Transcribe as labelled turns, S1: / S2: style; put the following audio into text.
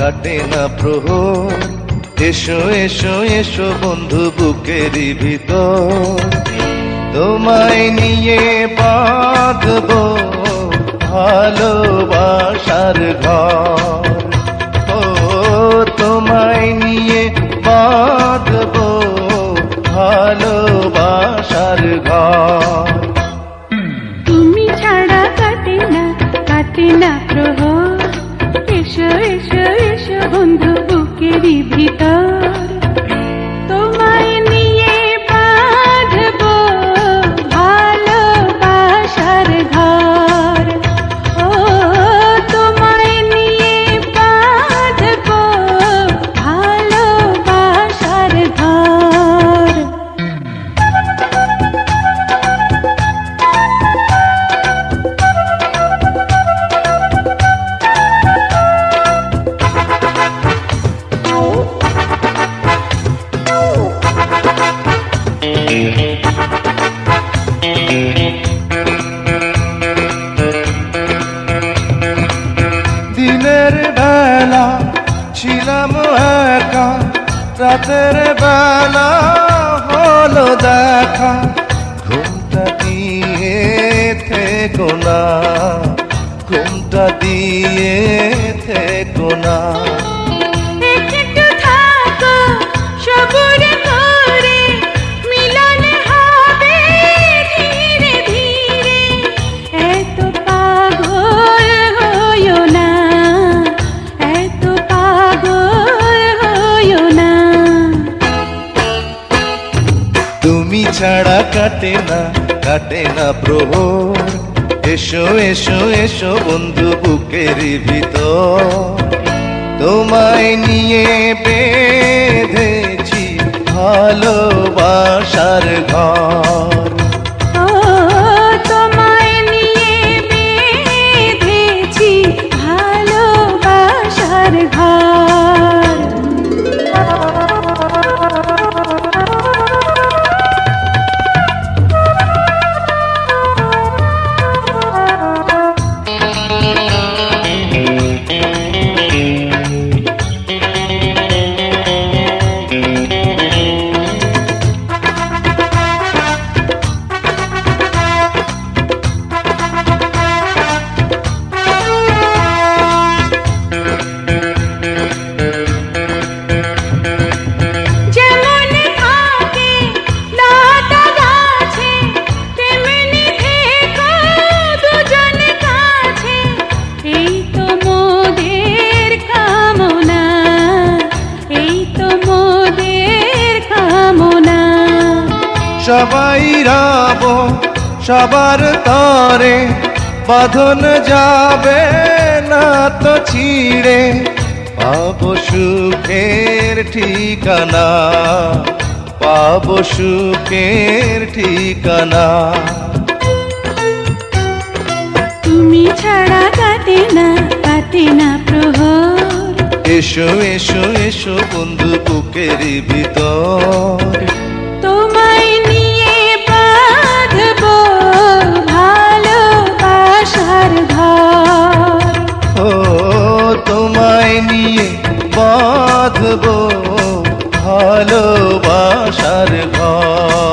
S1: কাটে না প্রহর, এসো এসো এসো বন্ধু বুকেরই ভিতর, তোমায় নিয়ে বাঁধবো ভালোবাসার ঘর। ও তোমায় নিয়ে বাঁধবো ভালোবাসার ঘর।
S2: তুমি ছাড়া কাটে না প্রহর, এসো এসো এসো বন্ধু বুকেরই ভিতর, তোমায় নিয়ে বাঁধবো ভালোবাসার ঘর। ও তোমায় নিয়ে বাঁধবো ভালোবাসার ঘর।
S1: দিনের বেলা ছিলাম একা, রাতের বেলা হলো দেখা, ঘুমটা দিয়ে থেকো না, ঘুমটা দিয়ে থেকো না।
S2: একটু থাকো সবুর করে, মিলন হবে ধীরে ধীরে, এত পাগল হইও না, এত পাগল হইও না।
S1: তুমি ছাড়া কাটে না প্রহর, এসো এসো এসো বন্ধু বুকেরই ভিতর, তোমায় নিয়ে বেঁধেছি ভালোবাসার ঘর।
S2: ও তোমায় নিয়ে বেঁধেছি ভালোবাসার ঘর।
S1: সবাই রব সবার তরে, বাঁধন যাবে না তো ছিঁড়ে, পাবো সুখের ঠিকানা, পাবো সুখের ঠিকানা।
S2: তুমি ছাড়া কাটে না প্রহর,
S1: এসো এসো এসো বন্ধু বুকেরই ভিতর,
S2: তোমায় নিয়ে বাঁধবো ভালোবাসার ঘর।
S1: ও তোমায় নিয়ে বাঁধবো ভালোবাসার ঘর।